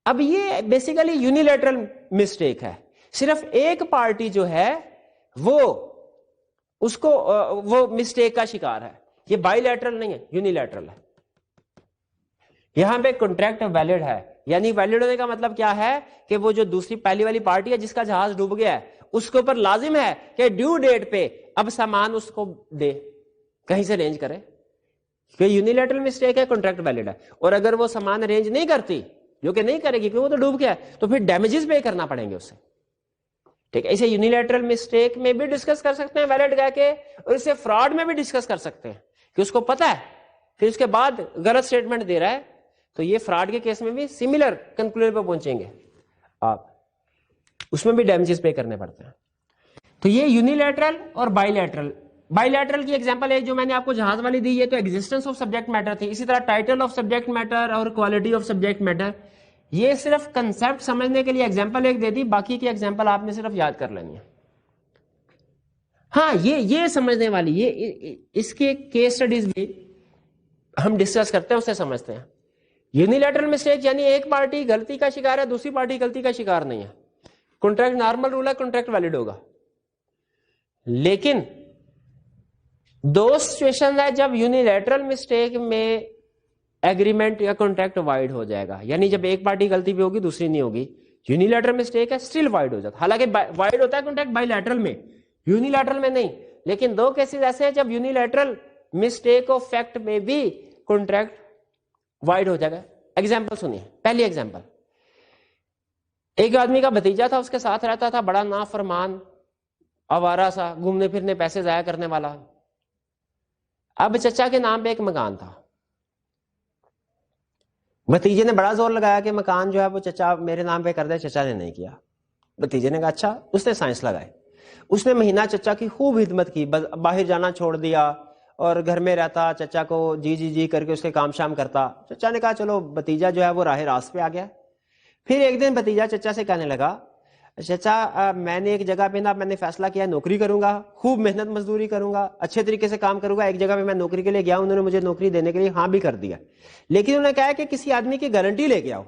اب یہ بیسیکلی یونیلیٹرل مسٹیک ہے, صرف ایک پارٹی جو ہے وہ اس کو وہ مسٹیک کا شکار ہے, یہ بائی لیٹرل نہیں ہے, یونیلیٹرل ہے. یہاں پہ کنٹریکٹ ویلڈ ہے, یعنی ویلڈ ہونے کا مطلب کیا ہے کہ وہ جو دوسری پہلی والی پارٹی ہے جس کا جہاز ڈوب گیا ہے اس کے اوپر لازم ہے کہ ڈیو ڈیٹ پہ اب سامان اس کو دے, کہیں سے ارینج کرے, کہ یونیلیٹرل مسٹیک ہے, کنٹریکٹ ویلڈ ہے. اور اگر وہ سامان ارینج نہیں کرتی, جو کہ نہیں کرے گی کیونکہ وہ تو ڈوب گیا ہے, تو پھر ڈیمیجز پے کرنا پڑیں گے اسے, ٹھیک ہے. اسے یونیلیٹرل مسٹیک میں بھی ڈسکس کر سکتے ہیں ویلڈ کہہ کے, اور اسے فراڈ میں بھی ڈسکس کر سکتے ہیں کہ اس کو پتا ہے پھر اس کے بعد غلط سٹیٹمنٹ دے رہا ہے, تو یہ فراڈ کے کیس میں بھی سملر کنکلوژن پہ پہنچیں گے آپ, اس میں بھی ڈیمیجز پے کرنے پڑتے ہیں. تو یہ یونیلیٹرل اور بائی لیٹرل. بائی لیٹرل کی ایگزامپل ایک جو میں نے آپ کو جہاز والی دی, یہ تو ایگزسٹنس آف سبجیکٹ میٹر تھی. اسی طرح ٹائٹل آف سبجیکٹ میٹر اور کوالٹی آف سبجیکٹ میٹر, یہ صرف کنسپٹ سمجھنے کے لیے ایگزامپل ایک دے دی, باقی کی ایگزامپل آپ نے صرف یاد کر لینی ہے. ہاں یہ سمجھنے والی, یہ اس کے کیس سٹڈیز بھی ہم ڈسکس کرتے ہیں, اسے سمجھتے ہیں. یونیلیٹرل مسٹیک یعنی ایک پارٹی غلطی کا شکار ہے, دوسری پارٹی غلطی کا شکار نہیں ہے. کنٹریکٹ نارمل رول ہے, کنٹریکٹ ویلڈ ہوگا. لیکن دو سچویشن ہے جب یونیلیٹرل مسٹیک میں ایگریمنٹ یا کنٹریکٹ وائڈ ہو جائے گا, یعنی جب ایک پارٹی غلطی پہ ہوگی دوسری نہیں ہوگی, یونیلیٹرل مسٹیک ہے اسٹل وائڈ ہو جاتا. حالانکہ وائڈ ہوتا ہے کنٹریکٹ بائی لیٹرل میں, یونیلیٹرل میں نہیں. لیکن دو کیسز ایسے ہیں جب یونیلیٹرل مسٹیک آف فیکٹ میں بھی کنٹریکٹ وائڈ ہو جائے گا. ایگزامپل سنیے. پہلی ایگزامپل, ایک آدمی کا بھتیجا تھا, اس کے ساتھ رہتا تھا, بڑا نافرمان آوارہ سا, گھومنے پھرنے پیسے ضائع کرنے والا. اب چچا کے نام پہ ایک مکان تھا, بھتیجے نے بڑا زور لگایا کہ مکان جو ہے وہ چچا میرے نام پہ کر دے, چچا نے نہیں کیا. بھتیجے نے کہا اچھا, اس نے سائنس لگائے, اس نے مہینہ چچا کی خوب خدمت کی, باہر جانا چھوڑ دیا اور گھر میں رہتا, چچا کو جی کر کے اس کے کام شام کرتا. چچا نے کہا چلو بھتیجا جو ہے وہ راہ راست پہ آ گیا. پھر ایک دن بھتیجا چچا سے کہنے لگا, چچا میں نے ایک جگہ پہ نا میں نے فیصلہ کیا نوکری کروں گا, خوب محنت مزدوری کروں گا, اچھے طریقے سے کام کروں گا. ایک جگہ پہ میں نوکری کے لیے گیا, انہوں نے مجھے نوکری دینے کے لیے ہاں بھی کر دیا, لیکن انہوں نے کہا کہ کسی آدمی کی گارنٹی لے کے آؤ.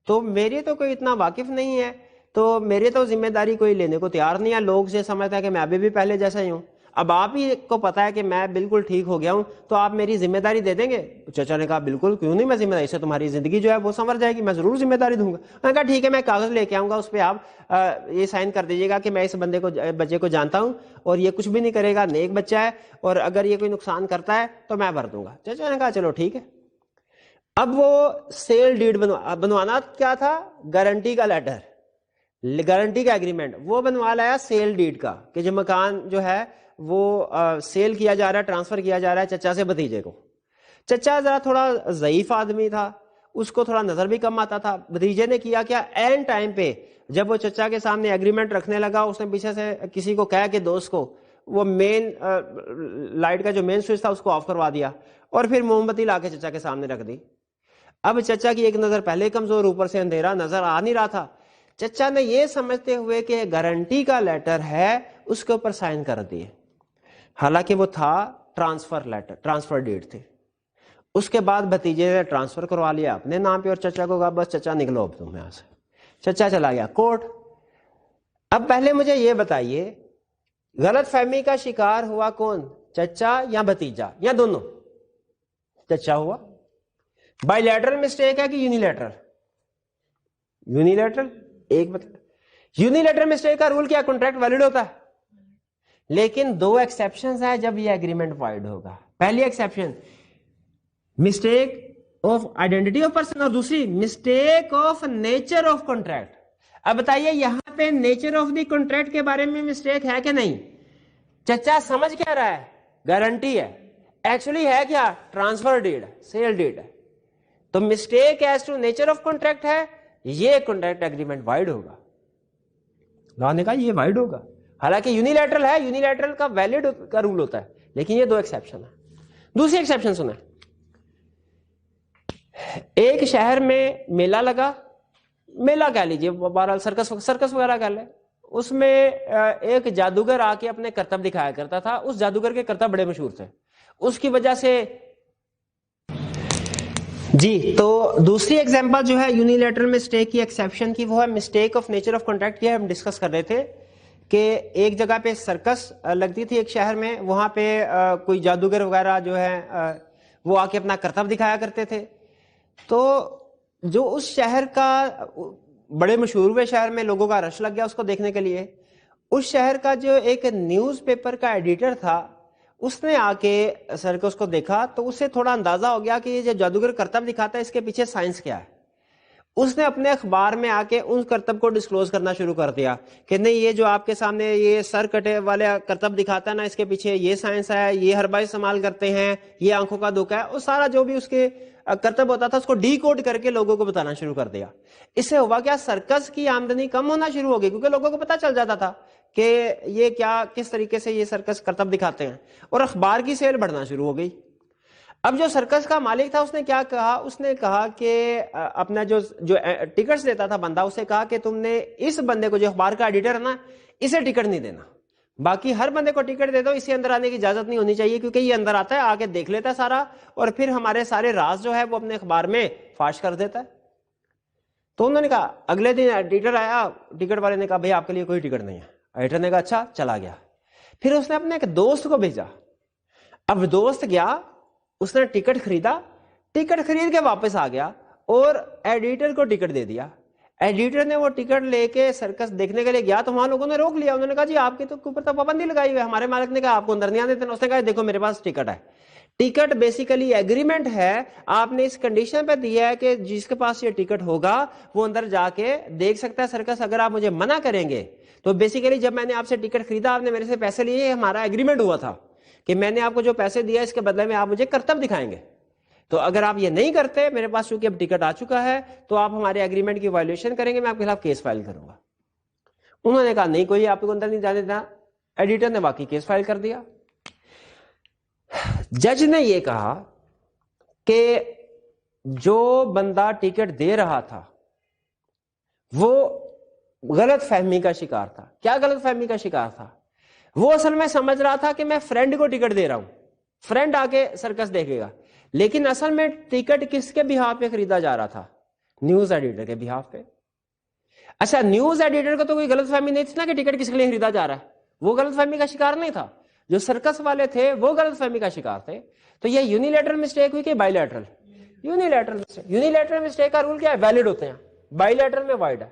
تو میرے تو کوئی اتنا واقف نہیں ہے, تو میرے تو ذمہ داری کوئی لینے کو تیار نہیں ہے. لوگ سے سمجھتا ہے کہ میں ابھی بھی پہلے جیسا ہی ہوں. اب آپ ہی کو پتا ہے کہ میں بالکل ٹھیک ہو گیا ہوں, تو آپ میری ذمہ داری دے دیں گے؟ چچا نے کہا بالکل, کیوں نہیں, میں ذمہ داری سے تمہاری زندگی جو ہے وہ سنور جائے گی, میں ضرور ذمہ داری دوں گا. میں نے کہا ٹھیک ہے, میں کاغذ لے کے آؤں گا, اس پہ آپ یہ سائن کر دیجیے گا کہ میں اس بچے کو جانتا ہوں اور یہ کچھ بھی نہیں کرے گا, نیک بچہ ہے, اور اگر یہ کوئی نقصان کرتا ہے تو میں بھر دوں گا. چچا نے کہا چلو ٹھیک ہے. اب وہ سیل ڈیڈ بنوانا کیا تھا, گارنٹی کا لیٹر, گارنٹی کا ایگریمنٹ, وہ بنوا لایا سیل ڈیڈ کا, کہ جو مکان جو ہے وہ سیل کیا جا رہا ہے, ٹرانسفر کیا جا رہا ہے چچا سے بھتیجے کو. چچا ذرا تھوڑا ضعیف آدمی تھا, اس کو تھوڑا نظر بھی کم آتا تھا. بھتیجے نے کیا کیا, این ٹائم پہ جب وہ چچا کے سامنے ایگریمنٹ رکھنے لگا, اس نے پیچھے سے کسی کو کہا کہ دوست کو وہ مین لائٹ کا جو مین سوئچ تھا اس کو آف کروا دیا, اور پھر موم بتی لا کے چچا کے سامنے رکھ دی. اب چچا کی ایک نظر پہلے کمزور, اوپر سے اندھیرا, نظر آ نہیں رہا تھا. چچا نے یہ سمجھتے ہوئے کہ گارنٹی کا لیٹر ہے اس کے اوپر سائن کر دیے, حالانکہ وہ تھا ٹرانسفر لیٹر, ٹرانسفر ڈیڈ تھی. اس کے بعد بھتیجے نے ٹرانسفر کروا لیا اپنے نام پہ, اور چچا کو کہا بس چچا نکلو اب تم یہاں سے. چچا چلا گیا کورٹ. اب پہلے مجھے یہ بتائیے, غلط فہمی کا شکار ہوا کون, چچا یا بھتیجا یا دونوں؟ چچا ہوا. بائی لیٹرل مسٹیک ہے کہ یونیلیٹرل؟ یونیلیٹرل. ایک بتا, یونیلیٹرل مسٹیک کا رول کیا, کانٹریکٹ ویلڈ ہوتا ہے, لیکن دو ایکسیپشنز ہیں جب یہ ایگریمنٹ وائڈ ہوگا. پہلی exception mistake of identity of person, اور دوسری mistake of nature of contract. اب بتائیے یہاں پہ نیچر آف دی کانٹریکٹ کے بارے میں مسٹیک ہے کہ نہیں؟ چچا سمجھ کیا رہا ہے, گارنٹی ہے, ایکچولی ہے کیا, ٹرانسفر ڈیڈ, سیل ڈیڈ ہے. تو mistake as to nature of contract ہے, یہ کانٹریکٹ ایگریمنٹ وائڈ ہوگا. لا نے کہا یہ وائڈ ہوگا, حالانکہ یونیلیٹرل ہے, یونیلیٹرل کا ویلڈ کا رول ہوتا ہے, لیکن یہ دو ایکسیپشن ہے. دوسری ایکسیپشن سنیں. ایک شہر میں میلہ لگا, میلہ کہہ لیجیے, بہرحال سرکس وغیرہ کہہ لیں. اس میں ایک جادوگر آ کے اپنے کرتب دکھایا کرتا تھا. اس جادوگر کے کرتب بڑے مشہور تھے, اس کی وجہ سے. جی, تو دوسری ایگزامپل جو ہے یونیلیٹرل مسٹیک کی ایکسیپشن کی, وہ ہے mistake of nature of contract کی. ہم ڈسکس کر رہے تھے کہ ایک جگہ پہ سرکس لگتی تھی ایک شہر میں, وہاں پہ کوئی جادوگر وغیرہ جو ہے وہ آ کے اپنا کرتب دکھایا کرتے تھے. تو جو اس شہر کا, بڑے مشہور ہوئے شہر میں, لوگوں کا رش لگ گیا اس کو دیکھنے کے لیے. اس شہر کا جو ایک نیوز پیپر کا ایڈیٹر تھا, اس نے آ کے سرکس کو دیکھا, تو اس سے تھوڑا اندازہ ہو گیا کہ یہ جو جادوگر کرتب دکھاتا ہے اس کے پیچھے سائنس کیا ہے. اس نے اپنے اخبار میں آ کے ان کرتب کو ڈسکلوز کرنا شروع کر دیا کہ نہیں, یہ جو آپ کے سامنے یہ سر کٹے والے کرتب دکھاتا ہے نا, اس کے پیچھے یہ سائنس ہے, یہ ہربا استعمال کرتے ہیں, یہ آنکھوں کا دھوکہ ہے. اور سارا جو بھی اس کے کرتب ہوتا تھا اس کو ڈی کوڈ کر کے لوگوں کو بتانا شروع کر دیا. اس سے ہوا کیا, سرکس کی آمدنی کم ہونا شروع ہو گئی, کیونکہ لوگوں کو پتا چل جاتا تھا کہ یہ کیا, کس طریقے سے یہ سرکس کرتب دکھاتے ہیں, اور اخبار کی سیل بڑھنا شروع ہو گئی. اب جو سرکس کا مالک تھا اس نے کیا کہا, اس نے کہا کہ اپنا جو ٹکٹس دیتا تھا بندہ, اسے کہا کہ تم نے اس بندے کو, جو اخبار کا ایڈیٹر ہے نا, اسے ٹکٹ نہیں دینا, باقی ہر بندے کو ٹکٹ دے دو, اسے اندر آنے کی اجازت نہیں ہونی چاہیے, کیونکہ یہ اندر آتا ہے, آ کے دیکھ لیتا ہے سارا, اور پھر ہمارے سارے راز جو ہے وہ اپنے اخبار میں فاش کر دیتا ہے. تو انہوں نے کہا, اگلے دن ایڈیٹر آیا, ٹکٹ والے نے کہا بھائی آپ کے لیے کوئی ٹکٹ نہیں ہے. ایڈیٹر نے کہا اچھا, چلا گیا. پھر اس نے اپنے ایک دوست کو بھیجا. اب دوست گیا, اس نے ٹکٹ خریدا, ٹکٹ خرید کے واپس آ گیا اور ایڈیٹر کو ٹکٹ دے دیا. ایڈیٹر نے وہ ٹکٹ لے کے سرکس دیکھنے کے لیے گیا, تو وہاں لوگوں نے روک لیا. انہوں نے کہا جی آپ کی تو اوپر تو پابندی لگائی ہوئی ہے. ہمارے مالک نے کہا آپ کو اندر نہیں آنے دینا. اس نے کہا دیکھو میرے پاس ٹکٹ ہے. ٹکٹ بیسیکلی ایگریمنٹ ہے, آپ نے اس کنڈیشن پہ دیا ہے کہ جس کے پاس یہ ٹکٹ ہوگا وہ اندر جا کے دیکھ سکتا ہے سرکس. اگر آپ مجھے منع کریں گے تو بیسیکلی جب میں نے آپ سے ٹکٹ خریدا, آپ نے میرے سے پیسے لیے, ہمارا ایگریمنٹ ہوا تھا کہ میں نے آپ کو جو پیسے دیا اس کے بدلے میں آپ مجھے کرتب دکھائیں گے. تو اگر آپ یہ نہیں کرتے, میرے پاس چونکہ اب ٹکٹ آ چکا ہے, تو آپ ہمارے ایگریمنٹ کی وائلیشن کریں گے, میں آپ کے خلاف کیس فائل کروں گا. انہوں نے کہا نہیں, کوئی آپ کو اندر نہیں جانے دینا. ایڈیٹر نے باقی کیس فائل کر دیا. جج نے یہ کہا کہ جو بندہ ٹکٹ دے رہا تھا وہ غلط فہمی کا شکار تھا. کیا غلط فہمی کا شکار تھا؟ وہ اصل میں سمجھ رہا تھا کہ میں فرینڈ کو ٹکٹ دے رہا ہوں, فرینڈ آ کے سرکس دیکھے گا, لیکن اصل میں ٹکٹ کس کے بہاف پہ خریدا جا رہا تھا؟ نیوز ایڈیٹر کے بہاف پہ. اچھا, نیوز ایڈیٹر کو تو کوئی غلط فہمی نہیں تھی نا کہ ٹکٹ کس کے لیے خریدا جا رہا ہے, وہ غلط فہمی کا شکار نہیں تھا. جو سرکس والے تھے وہ غلط فہمی کا شکار تھے. تو یہ یونیلیٹرل مسٹیک ہوئی کہ by lateral? Unilateral mistake. Unilateral mistake کا رول کیا ہے؟ ویلڈ ہوتے ہیں. بائی لیٹرل میں وائڈ ہے.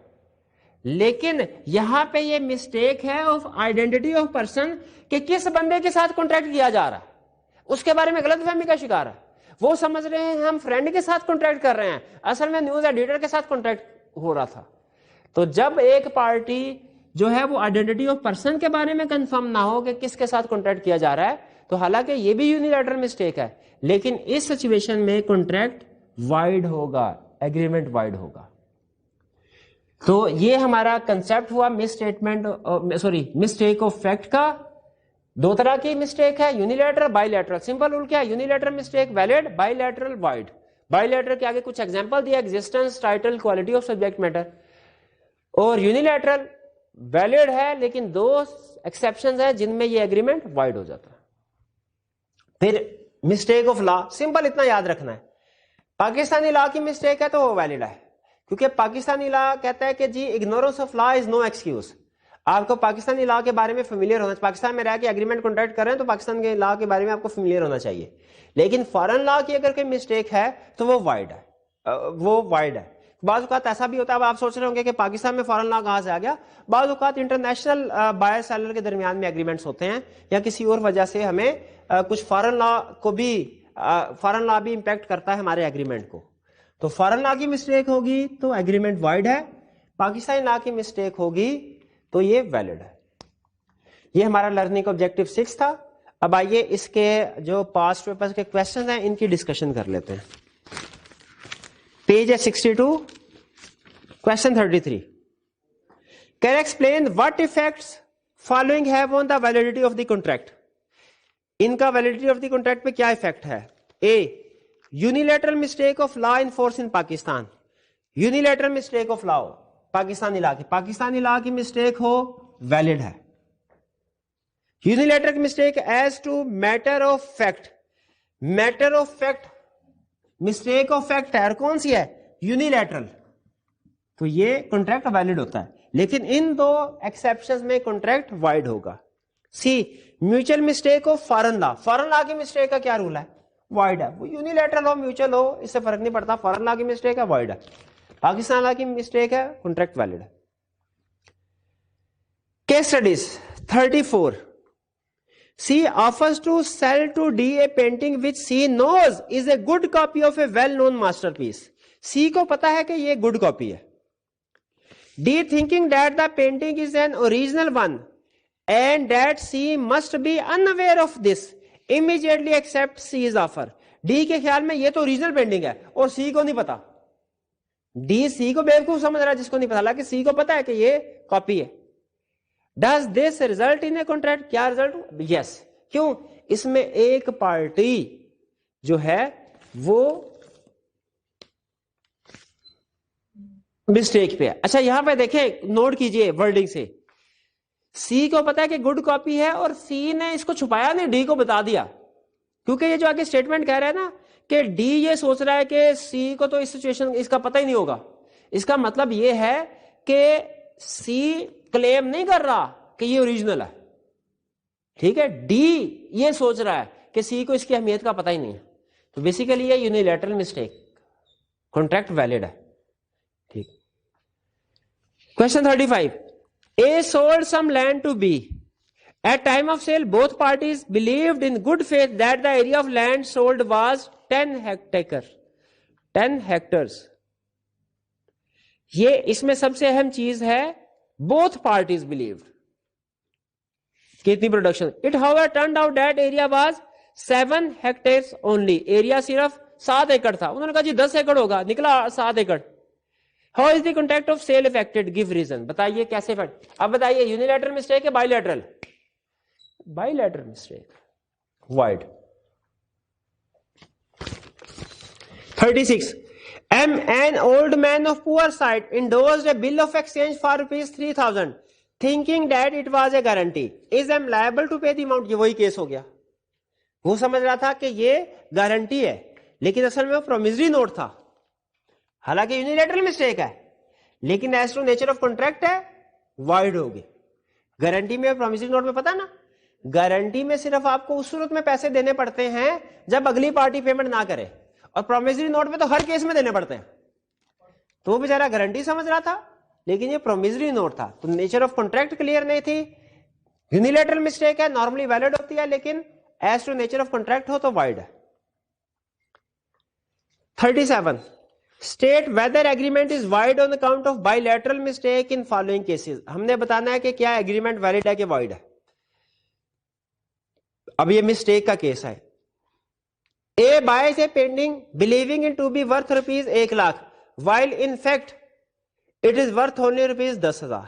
لیکن یہاں پہ یہ مسٹیک ہے آف آئیڈینٹی آف پرسن, کہ کس بندے کے ساتھ کانٹریکٹ کیا جا رہا ہے, اس کے بارے میں غلط فہمی کا شکار ہے. وہ سمجھ رہے ہیں ہم فرینڈ کے ساتھ کانٹریکٹ کر رہے ہیں, اصل میں نیوز ایڈیٹر کے ساتھ کانٹریکٹ ہو رہا تھا. تو جب ایک پارٹی جو ہے وہ آئیڈینٹی آف پرسن کے بارے میں کنفرم نہ ہو کہ کس کے ساتھ کانٹریکٹ کیا جا رہا ہے, تو حالانکہ یہ بھی یونیلیٹرل مسٹیک ہے, لیکن اس سچویشن میں کانٹریکٹ وائڈ ہوگا. ایگریمنٹ وائڈ ہوگا. تو یہ ہمارا کنسپٹ ہوا مسٹیک آف فیکٹ کا. دو طرح کی مسٹیک ہے, unilateral, bilateral. Simple rule کیا ہے, unilateral mistake valid, bilateral void. Bilateral کے آگے کچھ ایگزامپل دیا, existence, title, quality of subject matter. اور یونیلیٹرل ویلڈ ہے لیکن دو ایکسیپشن ہیں جن میں یہ ایگریمنٹ وائڈ ہو جاتا ہے. پھر مسٹیک آف لا, سمپل اتنا یاد رکھنا ہے, پاکستانی لا کی مسٹیک ہے تو وہ ویلڈ ہے, کیونکہ پاکستانی لا کہتا ہے کہ جی ignorance of law is no excuse. آپ کو پاکستانی لا کے بارے میں فیملیئر ہونا چاہیے. پاکستان میں رہ کے ایگریمنٹ کانٹریکٹ کر رہے ہیں تو پاکستان کے لا کے بارے میں آپ کو فیملیئر ہونا چاہیے. لیکن فارن لا کی اگر کوئی مسٹیک ہے تو وہ وائڈ ہے. بعض اوقات ایسا بھی ہوتا ہے, اب آپ سوچ رہے ہوں گے کہ پاکستان میں فارن لا کہاں سے آ گیا. بعض اوقات انٹرنیشنل بائر سیلر کے درمیان میں ایگریمنٹس ہوتے ہیں, یا کسی اور وجہ سے ہمیں کچھ فارن لا بھی امپیکٹ کرتا ہے ہمارے ایگریمنٹ کو. تو فارن لا کی مسٹیک ہوگی تو ایگریمنٹ وائڈ ہے, پاکستانی لا کی مسٹیک ہوگی تو یہ ویلڈ ہے. یہ ہمارا لرننگ آبجیکٹو 6 تھا. اب آئیے اس کے جو پاسٹ پیپرز کے کویسچنز ہیں ان کی ڈسکشن کر لیتے ہیں. پیج ہے 62, question 33. Can you explain what effects following have on the validity of the contract? ان کا ویلڈیٹی آف دی کانٹریکٹ پہ کیا افیکٹ ہے؟ A, unilateral mistake of law in force in Pakistan. Unilateral mistake of law ہو پاکستانی لا کی مسٹیک ہو, ویلڈ ہے. Unilateral mistake as to matter of fact mistake of fact ہے, اور کون سی ہے؟ یونیلیٹرل, تو یہ کانٹریکٹ ویلڈ ہوتا ہے. لیکن ان دو ایکسیپشنز میں کانٹریکٹ وائڈ ہوگا. سی, میوچل مسٹیک آف فارن لا کی مسٹیک کا کیا رول ہے؟ وائڈ ہے. وہ یونیلیٹرل ہو میوچل ہو اس سے فرق نہیں پڑتا, فارن لا کی مسٹیک ہے وائڈ ہے. پاکستان لا کی مسٹیک ہے کانٹریکٹ ویلڈ ہے. Case studies 34. C offers to sell to D a painting which C knows is a good copy of a well-known masterpiece. C کو پتا ہے کہ یہ good copy ہے. D thinking that the painting is an original one and that C must be unaware of this immediately accepts C's offer. D کے خیال میں یہ تو اوریجنل پینٹنگ ہے اور C کو نہیں پتا. D C کو بیوقوف سمجھ رہا ہے جس کو نہیں پتا, حالانکہ C کو پتا ہے کہ یہ کاپی ہے. Does this result in a contract? کیا result؟ Yes. کیوں؟ اس میں ایک پارٹی جو ہے وہ مسٹیک پہ ہے. اچھا یہاں پہ دیکھیں, نوٹ کیجئے ورڈنگ سے, سی کو پتا ہے کہ گڈ کاپی ہے اور سی نے اس کو چھپایا نہیں, ڈی کو بتا دیا. کیونکہ یہ جو آگے اسٹیٹمنٹ کہہ رہا ہے نا کہ ڈی یہ سوچ رہا ہے کہ سی کو تو اس سچویشن اس کا پتہ ہی نہیں ہوگا. اس کا مطلب یہ ہے کہ سی کلیم نہیں کر رہا کہ یہ اوریجنل ہے, ٹھیک ہے. ڈی یہ سوچ رہا ہے کہ سی کو اس کی اہمیت کا پتہ ہی نہیں ہے. تو بیسیکلی یہ یونیلیٹرل مسٹیک, کانٹریکٹ ویلڈ ہے. ٹھیک. Question 35. A sold some land to B. At time of sale, both parties believed in good faith that the area of land sold was 10 hectares. یہ اس میں سب سے اہم چیز ہے both parties believed. کتنی production? It however turned out that area was 7 hectares only. Area صرف 7 ایکڑ تھا. انہوں نے کہا جی 10 ایکڑ ہوگا, نکلا 7 ایکڑ. How is the contract of sale affected? Give reason. بتائیے کیسے افیکٹ. اب بتائیے یونیلیٹرل مسٹیک ہے bilateral? Bilateral mistake, void. 36. An old man of poor sight endorsed a bill of exchange for ₹3,000 thinking that it was a guarantee. Is am liable to pay the amount? یہ وہی کیس ہو گیا. وہ سمجھ رہا تھا کہ یہ گارنٹی ہے لیکن اصل میں وہ پرومیسری نوٹ تھا. حالانکہ یونیلیٹرل مسٹیک ہے لیکن as to nature of contract ہے, وائڈ ہوگی. گارنٹی میں پرومیسری نوٹ میں پتا نا, گارنٹی میں صرف آپ کو اس صورت میں پیسے دینے پڑتے ہیں جب اگلی پارٹی پیمنٹ نہ کرے, اور پرومیسری نوٹ میں تو ہر کیس میں دینے پڑتے ہیں. تو وہ بیچارہ گارنٹی سمجھ رہا تھا لیکن یہ پرومیسری نوٹ تھا, تو نیچر آف کانٹریکٹ کلیئر نہیں تھی. یونیلیٹرل مسٹیک ہے, نارملی ویلڈ ہوتی ہے لیکن as to nature of contract ہو تو وائڈ ہے. 37. State whether agreement is void on account of bilateral mistake in following cases. ہم نے بتانا ہے کہ کیا ایگریمنٹ ویلڈ ہے کہ وائڈ ہے. اب یہ مسٹیک کا کیس ہے. A buys a painting believing it to be worth ₹1,00,000. while in fact it is worth only ₹10,000.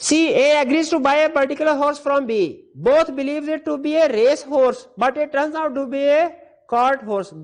C, A agrees to buy a particular horse from B. Both believes it to be a race horse, but it turns out to be a cart horse.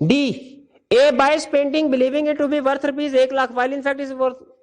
D, A buys painting believing it to be worth ₹1 lakh while in fact is worth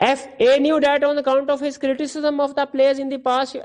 F, A knew that on account of his criticism of the plays in the past।